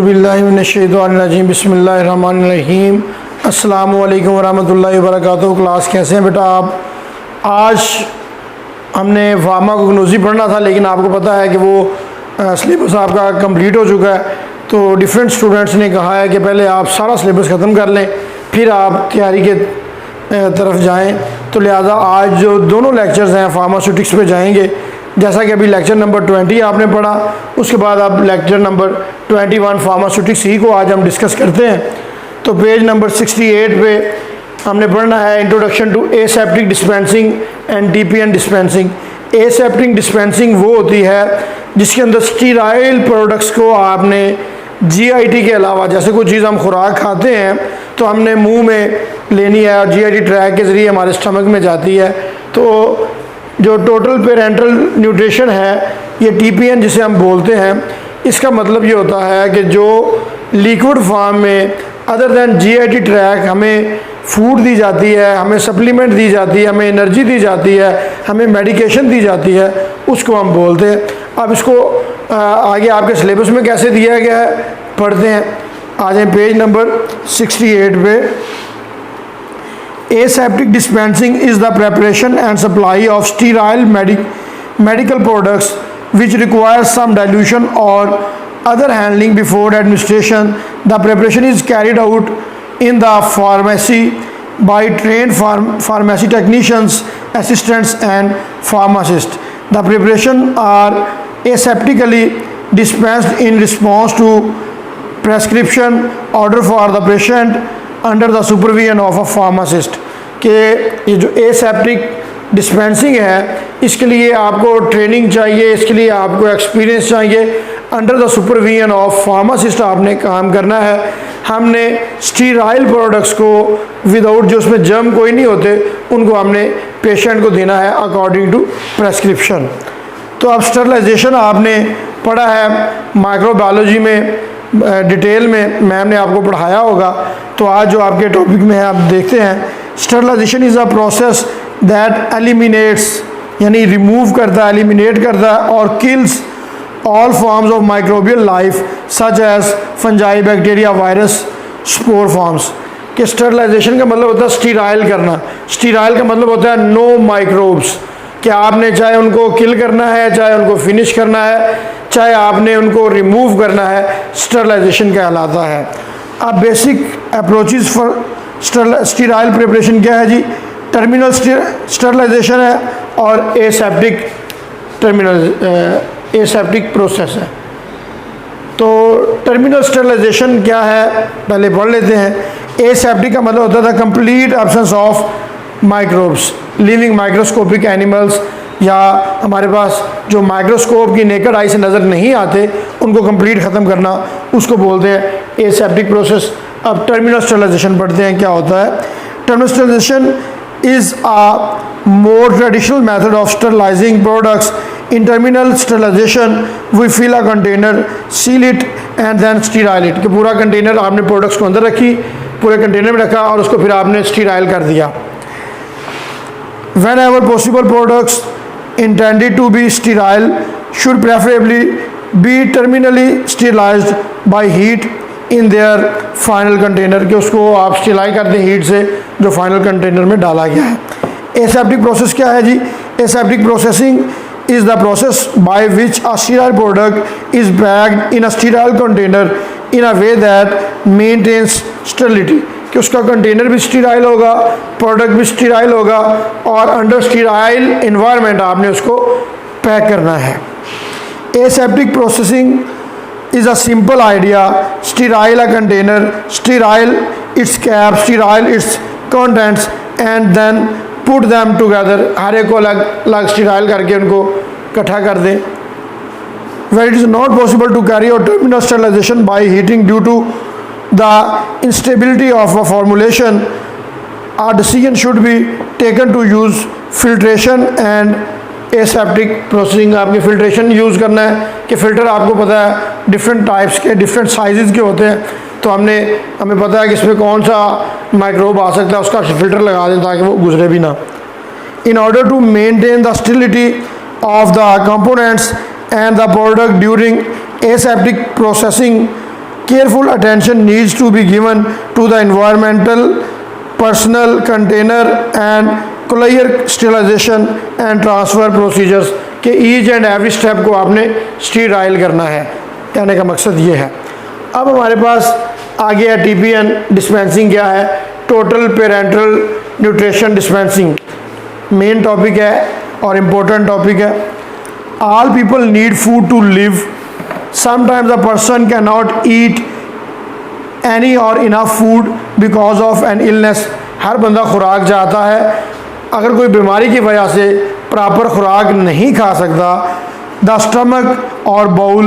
बिस्मिल्लाहिर्रहमानिर्रहीम बिस्मिल्लाहिर्रहमानिर्रहीम अस्सलामु अलैकुम वरहमतुल्लाहि वबरकातुहू। क्लास कैसे हैं बेटा आप? आज हमने फार्माकोग्नोसी पढ़ना था, लेकिन आपको पता है कि वो सिलेबस आपका कंप्लीट हो चुका है। तो डिफरेंट स्टूडेंट्स ने कहा है कि पहले आप सारा सिलेबस ख़त्म कर लें, फिर आप तैयारी के तरफ जाएं। तो लिहाजा आज जो दोनों लेक्चर्स हैं फार्मास्यूटिक्स पे जाएंगे। जैसा कि अभी लेक्चर नंबर 20 आपने पढ़ा, उसके बाद अब लेक्चर नंबर 21 फार्मास्यूटिक्स ही को आज हम डिस्कस करते हैं। तो पेज नंबर 68 पे हमने पढ़ना है introduction to aseptic dispensing and TPN dispensing. Aseptic dispensing वो होती है जिसके अंदर स्टीराइल प्रोडक्ट्स को आपने जीआईटी के अलावा, जैसे कोई चीज़ हम खुराक खाते हैं तो हमने मुंह में लेनी है और जीआईटी ट्रैक के ज़रिए हमारे स्टमक में जाती है। तो जो टोटल पेरेंटल न्यूट्रिशन है, ये टीपीएन जिसे हम बोलते हैं, इसका मतलब ये होता है कि जो लिक्विड फॉर्म में अदर दैन जीआईटी ट्रैक हमें फूड दी जाती है, हमें सप्लीमेंट दी जाती है, हमें एनर्जी दी जाती है, हमें मेडिकेशन दी जाती है, उसको हम बोलते हैं। अब इसको आगे आपके सिलेबस में कैसे दिया गया है पढ़ते हैं। आ जाए पेज नंबर 68 पे। Aseptic dispensing is the preparation and supply of sterile medical products which require some dilution or other handling before administration. The preparation is carried out in the pharmacy by trained pharmacy technicians, assistants and pharmacists. The preparation are aseptically dispensed in response to prescription order for the patient under the supervision of a pharmacist. कि ये जो aseptic dispensing है, इसके लिए आपको training चाहिए, इसके लिए आपको एक्सपीरियंस चाहिए। Under the supervision of pharmacist आपने काम करना है। हमने स्टीराइल प्रोडक्ट्स को विदाउट, जो उसमें जर्म कोई नहीं होते, उनको हमने पेशेंट को देना है अकॉर्डिंग टू प्रेस्क्रिप्शन। तो अब स्टरलाइजेशन आपने पढ़ा है माइक्रोबायोलॉजी में, डिटेल में मैम ने आपको पढ़ाया होगा। तो आज जो आपके टॉपिक में है आप देखते हैं। Sterilization is a process that eliminates, यानी रिमूव करता है, एलिमिनेट करता है और kills all forms of microbial life such as fungi, bacteria, virus, spore forms. कि स्टरलाइजेशन का मतलब होता है स्टीराइल करना। स्टीराइल का मतलब होता है नो माइक्रोब्स। कि आपने चाहे उनको किल करना है, चाहे उनको फिनिश करना है, चाहे आपने उनको रिमूव करना है, स्टरलाइजेशन कहलाता है। अब basic approaches for sterile preparation क्या है जी? टर्मिनल स्टरलाइजेशन है और एसेप्टिक प्रोसेस है। तो टर्मिनल स्टरलाइजेशन क्या है पहले पढ़ लेते हैं। एसेप्टिक का मतलब होता था complete absence of microbes, living microscopic animals, या हमारे पास जो माइक्रोस्कोप की नेकेड आई से नज़र नहीं आते, उनको कंप्लीट ख़त्म करना, उसको बोलते हैं एसेप्टिक प्रोसेस। अब टर्मिनल स्टरलाइजेशन पढ़ते हैं क्या होता है। Terminal sterilization is a more traditional method of sterilizing products. In terminal sterilization we fill a container, seal it and then sterile it. कि पूरा कंटेनर आपने प्रोडक्ट्स को अंदर रखी, पूरे कंटेनर में रखा और उसको फिर आपने स्टीराइल कर दिया। Whenever possible, products intended to be sterile should preferably be terminally sterilized by heat in their final container। कि उसको आप स्टीराइल कर दें हीट से, जो फाइनल कंटेनर में डाला गया है। एसेप्टिक प्रोसेस क्या है जी? Aseptic processing is the process by which a sterile product is packed in a sterile container in a way that maintains sterility। कि उसका कंटेनर भी स्टीराइल होगा, प्रोडक्ट भी स्टीराइल होगा और अंडर स्टीराइल इन्वायरमेंट आपने उसको पैक करना है। Aseptic processing is a simple idea. Sterile a container, sterile its cap, sterile its contents and then put them together. हर एक को अलग अलग स्टीराइल करके उनको इकट्ठा कर दें। Where it is not possible to carry out terminal sterilization by heating due to the instability of a formulation, a decision should be taken to use filtration and aseptic processing। आपके filtration use करना है कि filter आपको पता है different types के, different size के होते हैं। तो हमें पता है कि इसमें कौन सा माइक्रोब आ सकता है, उसका फ़िल्टर लगा दें ताकि वो गुजरे भी ना। In order to maintain the sterility of the components and the product during aseptic processing, careful attention needs to be given to the environmental, personal, container and clear sterilization and transfer procedures के each and every step को आपने sterile करना है। कहने का मकसद ये है। अब हमारे पास आ गया TPN डिस्पेंसिंग क्या है, total parenteral nutrition dispensing. Main topic है और इम्पोर्टेंट टॉपिक है। All people need food to live, sometimes a person can not eat any or enough food because of an illness. हर बंदा खुराक चाहता है, अगर कोई बीमारी की वजह से प्रॉपर खुराक नहीं खा सकता, द स्टमक और bowel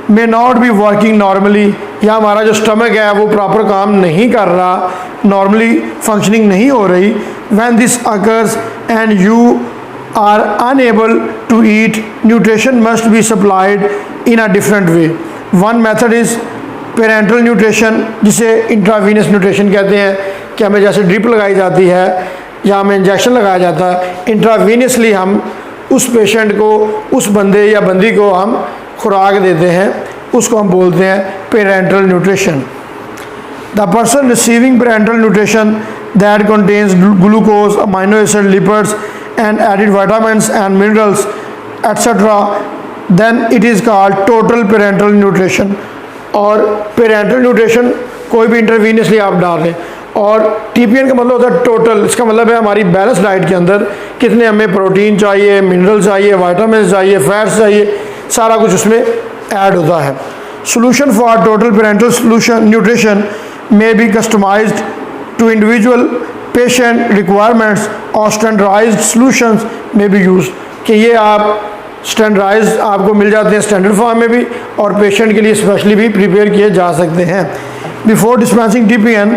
may not be working normally, या हमारा जो स्टमक है वो प्रॉपर काम नहीं कर रहा, नॉर्मली फंक्शनिंग नहीं हो रही। When this occurs and you are unable to eat, nutrition must be supplied in a different way. One method is parenteral nutrition, जिसे इंट्रावीनस न्यूट्रिशन कहते हैं, कि हमें जैसे ड्रिप लगाई जाती है या हमें इंजेक्शन लगाया जाता है, इंट्रावीनियसली हम उस पेशेंट को, उस बंदे या बंदी को हम खुराक देते हैं, उसको हम बोलते हैं parenteral nutrition. The person receiving parenteral nutrition that contains glucose, amino acid, lipids and added vitamins and minerals etcetera, then it is called total parenteral nutrition. और पेरेंटल न्यूट्रिशन कोई भी इंटरवीनियसली आप डाल रहे हैं, और TPN का मतलब होता है टोटल। इसका मतलब है हमारी बैलेंस डाइट के अंदर कितने हमें प्रोटीन चाहिए, मिनरल चाहिए, विटामिन चाहिए, फैट्स चाहिए, सारा कुछ उसमें ऐड होता है। Solution for total parenteral solution nutrition may be customised to individual patient requirements और स्टैंडर्डाइज्ड सॉल्यूशंस में भी यूज, कि ये आप स्टैंडर्डाइज आपको मिल जाते हैं स्टैंडर्ड फॉर्म में भी, और पेशेंट के लिए स्पेशली भी प्रिपेयर किए जा सकते हैं। Before dispensing TPN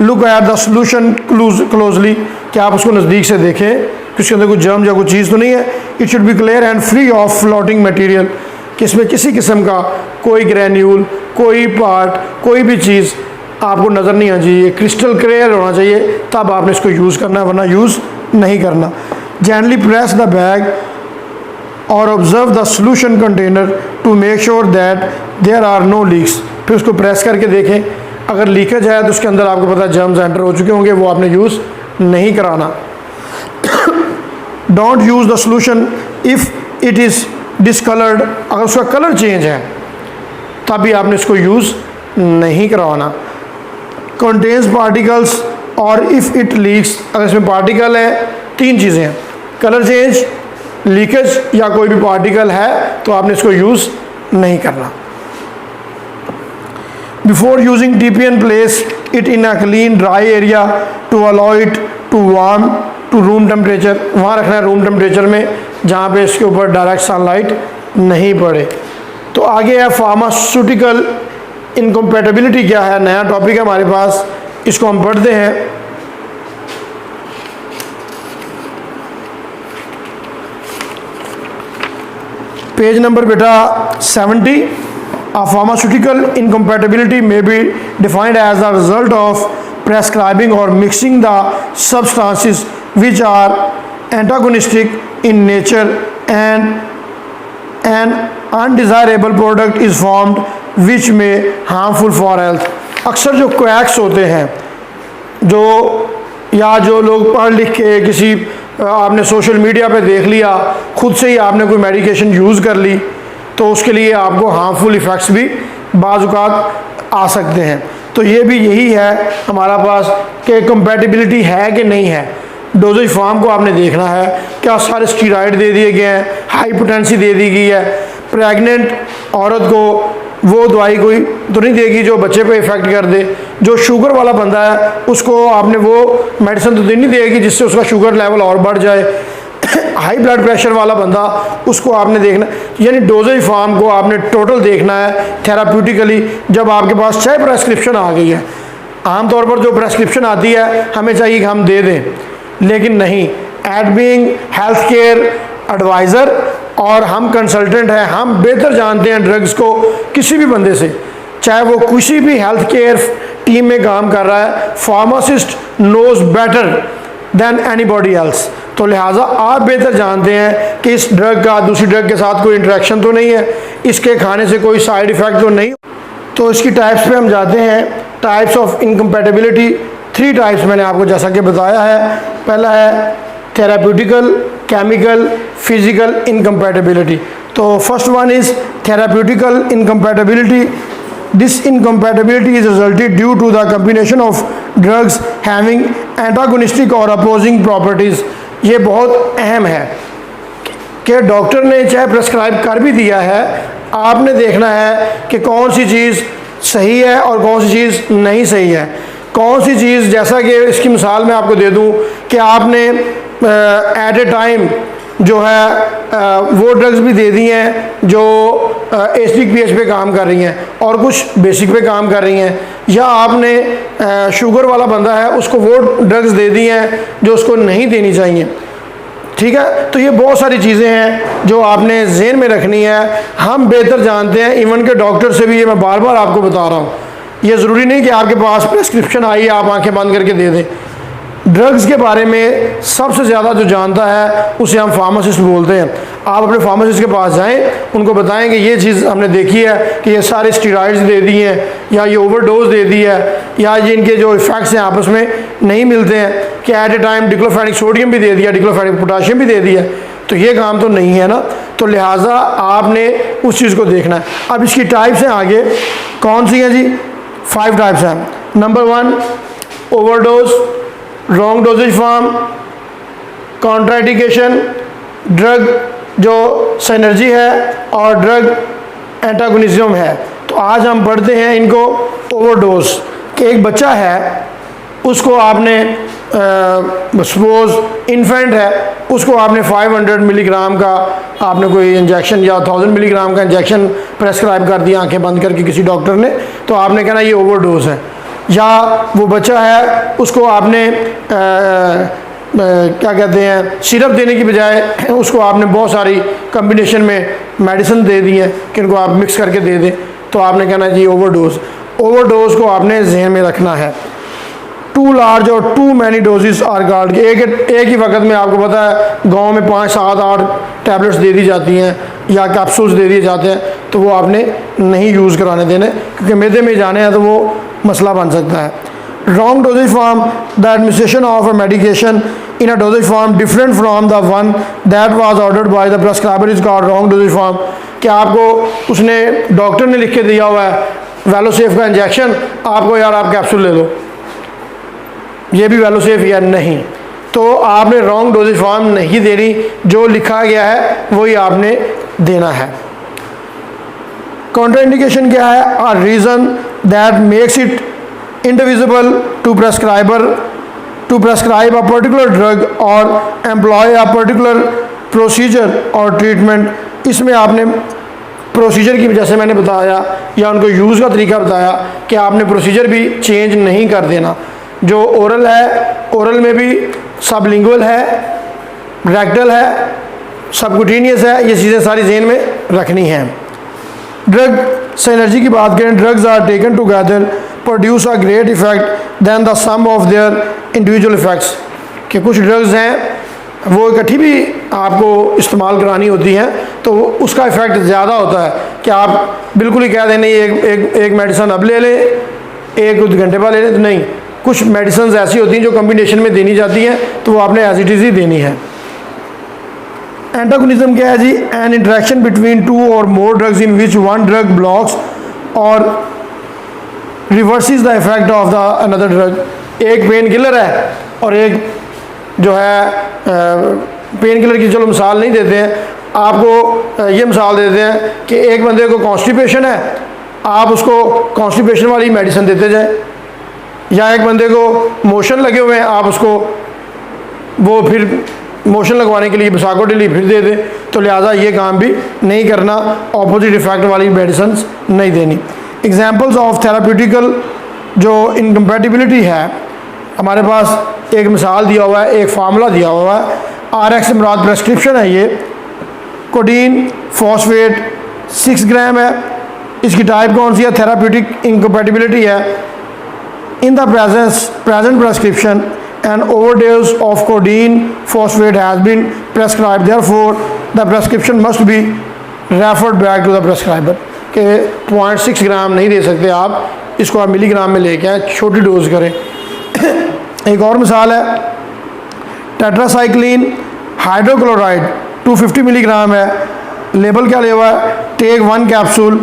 look at the solution closely, कि आप उसको नज़दीक से देखें कि उसके अंदर कोई जर्म या कोई चीज़ तो नहीं है। It should be clear and free of floating material, कि इसमें किसी किस्म का कोई ग्रैन्यूल, कोई पार्ट, कोई भी चीज़ आपको नज़र नहीं आना चाहिए, क्रिस्टल क्लियर होना चाहिए, तब आपने इसको यूज़ करना है, वरना यूज़ नहीं करना। जेंटली प्रेस द बैग और observe the solution container to make sure that there are no leaks. फिर उसको प्रेस करके देखें, अगर लीकेज है तो उसके अंदर आपको पता है जर्म्स एंटर हो चुके होंगे, वो आपने यूज़ नहीं कराना। Don't use the solution if it is discoloured, अगर उसका कलर चेंज है तभी आपने इसको यूज़ नहीं करवाना। कंटेन्स पार्टिकल्स और इफ़ इट लीक्स, अगर इसमें पार्टिकल है, तीन चीज़ें हैं, कलर चेंज, लीकेज या कोई भी पार्टिकल है, तो आपने इसको यूज़ नहीं करना। Before using TPN, place it in a clean dry area to allow it to warm to room temperature। वहाँ रखना है रूम टेम्परेचर में, जहाँ पे इसके ऊपर डायरेक्ट सनलाइट नहीं पड़े। तो आगे है फार्मास्यूटिकल इनकम्पैटिबिलिटी क्या है, नया टॉपिक है हमारे पास, इसको हम पढ़ते हैं। पेज नंबर बेटा 70। A pharmaceutical incompatibility may be defined as a result of prescribing or mixing the substances which are antagonistic in nature, and an undesirable product is formed which may harmful for health। अक्सर जो quacks होते हैं, जो या जो लोग पढ़ लिख के किसी आपने सोशल मीडिया पे देख लिया, खुद से ही आपने कोई मेडिकेशन यूज़ कर ली, तो उसके लिए आपको हार्मफुल इफ़ेक्ट्स भी बाज़ आ सकते हैं। तो ये भी यही है हमारा पास कि कंपैटिबिलिटी है कि नहीं है। डोजेज फॉर्म को आपने देखना है, क्या सारे स्टीरॉयड दे दिए गए हैं, हाइपोटेंसी दे दी गई है। प्रेग्नेंट औरत को वो दवाई कोई तो नहीं देगी जो बच्चे पे इफ़ेक्ट कर दे। जो शुगर वाला बंदा है उसको आपने वो मेडिसिन तो नहीं देगी जिससे उसका शुगर लेवल और बढ़ जाए। हाई ब्लड प्रेशर वाला बंदा, उसको आपने देखना, यानी डोजेज फॉर्म को आपने टोटल देखना है थेराप्यूटिकली। जब आपके पास चाहे प्रेस्क्रिप्शन आ गई है, आमतौर पर जो प्रेस्क्रिप्शन आती है हमें चाहिए कि हम दे दें, लेकिन नहीं, at being health care adviser और हम कंसल्टेंट हैं, हम बेहतर जानते हैं ड्रग्स को किसी भी बंदे से, चाहे वो किसी भी हेल्थ केयर टीम में काम कर रहा है। Pharmacist knows better than anybody else. तो लिहाजा आप बेहतर जानते हैं कि इस ड्रग का दूसरी ड्रग के साथ कोई इंटरेक्शन तो नहीं है, इसके खाने से कोई साइड इफ़ेक्ट तो नहीं। तो इसकी टाइप्स पे हम जाते हैं। टाइप्स ऑफ इनकम्पैटिबिलिटी, 3 टाइप्स मैंने आपको जैसा कि बताया है। पहला है थेराप्यूटिकल, केमिकल, फिजिकल इनकम्पैटिबिलिटी। तो first one is therapeutical incompatibility. This incompatibility is resulted due to the combination of drugs having antagonistic or opposing properties। ये बहुत अहम है कि डॉक्टर ने चाहे प्रेस्क्राइब कर भी दिया है, आपने देखना है कि कौन सी चीज़ सही है और कौन सी चीज़ नहीं सही है। कौन सी चीज़, जैसा कि इसकी मिसाल मैं आपको दे दूं कि आपने एट ए टाइम जो है वो ड्रग्स भी दे दी हैं जो एसिडिक पीएच पे काम कर रही हैं और कुछ बेसिक पे काम कर रही हैं, या आपने शुगर वाला बंदा है उसको वो ड्रग्स दे दी हैं जो उसको नहीं देनी चाहिए। ठीक है, तो ये बहुत सारी चीज़ें हैं जो आपने ज़हन में रखनी है। हम बेहतर जानते हैं, इवन के डॉक्टर से भी ये मैं बार बार आपको बता रहा हूँ। ये ज़रूरी नहीं कि आपके पास प्रेस्क्रिप्शन आई आप आंखें बंद करके दे दें। ड्रग्स के बारे में सबसे ज़्यादा जो जानता है उसे हम फार्मासिस्ट बोलते हैं। आप अपने फार्मासिस्ट के पास जाएं, उनको बताएं कि ये चीज़ हमने देखी है कि ये सारे स्टेरॉइड्स दे दिए हैं, या ये ओवरडोज दे दी है, या ये इनके जो इफ़ेक्ट्स हैं आपस में नहीं मिलते हैं, कि at a time diclofenac sodium भी दे दिया, डिक्लोफेनिक पोटाशियम भी दे दिया, तो ये काम तो नहीं है ना। तो लिहाजा आपने उस चीज़ को देखना है। अब इसकी टाइप्स हैं आगे, कौन सी हैं जी? 5 टाइप्स हैं। Number 1 overdose, wrong dosage form, contraindication, drug जो सिनर्जी है और ड्रग एंटागोनिज्म है। तो आज हम पढ़ते हैं इनको। ओवरडोज कि एक बच्चा है, उसको आपने सपोज इन्फेंट है, उसको आपने 500 मिलीग्राम का आपने कोई इंजेक्शन या 1000 मिलीग्राम का इंजेक्शन प्रेस्क्राइब कर दिया आंखें बंद करके किसी डॉक्टर ने, तो आपने कहना ये ओवरडोज है। या वो बच्चा है, उसको आपने क्या कहते हैं सिरप देने की बजाय उसको आपने बहुत सारी कम्बिनेशन में मेडिसिन दे दी है कि इनको आप मिक्स करके दे दें, तो आपने कहना जी ओवरडोज। ओवरडोज को आपने जहन में रखना है। टू लार्ज और too many doses are guard, एक ही वक्त में आपको पता है गांव में 5, 7, 8 टैबलेट्स दे दी जाती हैं या कैप्सूल्स दे दिए जाते हैं, तो वो आपने नहीं यूज़ कराने देने, क्योंकि मैदे में जाने हैं तो वो मसला बन सकता है। Wrong dosage form, the administration of a medication in a dosage form different from the one that was ordered by the prescriber is called wrong dosage form. कि आपको उसने डॉक्टर ने लिख के दिया हुआ है वेलोसेफ का इंजेक्शन, आपको यार आप कैप्सूल ले लो, ये भी वेलोसेफ या नहीं, तो आपने रॉन्ग डोजेज फॉर्म नहीं देनी, जो लिखा गया है वही आपने देना है। कॉन्ट्राइंडिकेशन क्या है? A reason that makes it indivisible to prescriber to prescribe a particular drug or employ a particular procedure or treatment. इसमें आपने प्रोसीजर की वजह से मैंने बताया या उनको यूज़ का तरीका बताया कि आपने प्रोसीजर भी चेंज नहीं कर देना। जो ओरल है, ओरल में भी सबलिंगुअल है, रेक्टल है, सबक्यूटेनियस है, ये चीज़ें सारी ज़हन में रखनी हैं। ड्रग सिनर्जी की बात करें, drugs are taken together produce a great effect than the sum of their individual effects. कि कुछ ड्रग्स हैं वो इकट्ठी भी आपको इस्तेमाल करानी होती हैं तो उसका इफ़ेक्ट ज़्यादा होता है कि आप बिल्कुल ही कह दें नहीं एक मेडिसिन अब ले लें, एक घंटे बाद ले लें, तो नहीं, कुछ मेडिसिन ऐसी होती हैं जो कम्बिनेशन में देनी जाती हैं, तो वो आपने एज इट इज़ ही देनी है। एंटागोनिज्म क्या है जी? N interaction between 2 or more drugs in which one drug blocks or reverses the effect of the another drug. एक पेन किलर है और एक जो है पेन किलर की चलो मिसाल नहीं देते हैं, आपको ये मिसाल देते हैं कि एक बंदे को कॉन्स्टिपेशन है, आप उसको कॉन्स्टिपेशन वाली मेडिसिन देते जाएं, या एक बंदे को मोशन लगे हुए हैं, आप उसको वो फिर मोशन लगवाने के लिए बिसाकोटिली फिर दे दें, तो लिहाजा ये काम भी नहीं करना, ऑपोजिट इफेक्ट वाली मेडिसिन नहीं देनी। एग्जांपल्स ऑफ थेराप्यूटिकल जो इनकम्पैटिबिलिटी है, हमारे पास एक मिसाल दिया हुआ है, एक फार्मूला दिया हुआ है। RX मुराद प्रेस्क्रिप्शन है, ये कोडीन फॉस्फेट 6 ग्राम है। इसकी टाइप कौन सी है? थेराप्यूटिक इनकम्पैटिबिलिटी है। In the present prescription an overdose of codeine phosphate has been prescribed, therefore the prescription must be referred back to the prescriber। कि 0.6 ग्राम नहीं दे सकते आप, इसको आप मिलीग्राम में लेके आए, छोटी डोज करें। एक और मिसाल है, टेट्रासाइक्लिन हाइड्रोक्लोराइड 250 मिलीग्राम है, लेबल क्या लिया हुआ है, take 1 capsule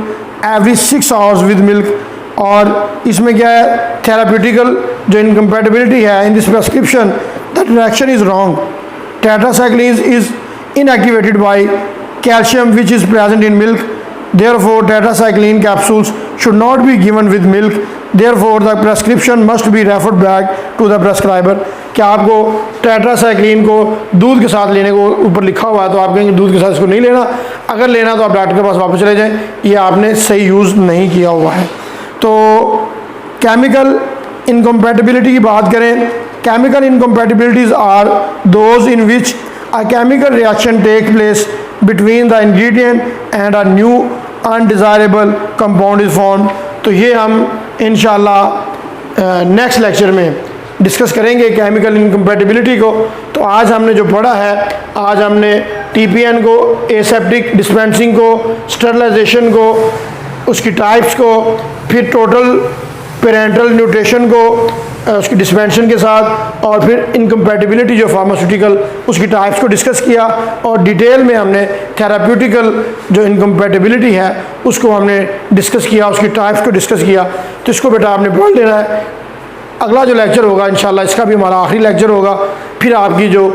every 6 hours with milk. और इसमें क्या है, थेराप्यूटिकल जो इनकम्पैटिबिलिटी है in this prescription, the direction is wrong. Tetracycline is inactivated by calcium which is present in milk, therefore tetracycline capsules should not be given with milk, therefore the prescription must be referred back to the prescriber। क्या आपको tetracycline को दूध के साथ लेने को ऊपर लिखा हुआ है तो आप कहेंगे दूध के साथ इसको नहीं लेना, अगर लेना तो आप डॉक्टर के पास वापस चले जाएं, ये आपने सही यूज़ नहीं किया हुआ है। तो केमिकल इनकम्पैटिबिलिटी की बात करें, chemical incompatibilities are those in which a chemical reaction take place between the ingredient and a new undesirable compound is formed। तो ये हम इंशाल्लाह नेक्स्ट लेक्चर में डिस्कस करेंगे केमिकल इनकम्पैटिबिलिटी को। तो आज हमने जो पढ़ा है, आज हमने TPN को, एसेप्टिक डिस्पेंसिंग को, स्टरलाइजेशन को, उसकी टाइप्स को, फिर टोटल पेरेंटल न्यूट्रिशन को उसकी डिस्पेंशन के साथ, और फिर इनकम्पैटिबिलिटी जो फार्मास्यूटिकल उसकी टाइप्स को डिस्कस किया, और डिटेल में हमने थेराप्यूटिकल जो इनकम्पैटिबिलिटी है उसको हमने डिस्कस किया, उसकी टाइप्स को डिस्कस किया। तो इसको बेटा आपने पढ़ लेना है। अगला जो लेक्चर होगा इंशाल्लाह, इसका भी हमारा आखिरी लेक्चर होगा, फिर आपकी जो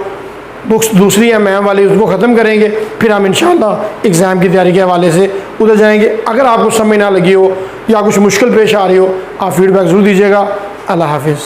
बुक्स दूसरी है मैम वाली उसको ख़त्म करेंगे, फिर हम इंशाल्लाह एग्ज़ाम की तैयारी के हवाले से उधर जाएंगे। अगर आपको समझ ना लगी हो या कुछ मुश्किल पेश आ रही हो, आप फीडबैक ज़रूर दीजिएगा। अल्लाह हाफिज़।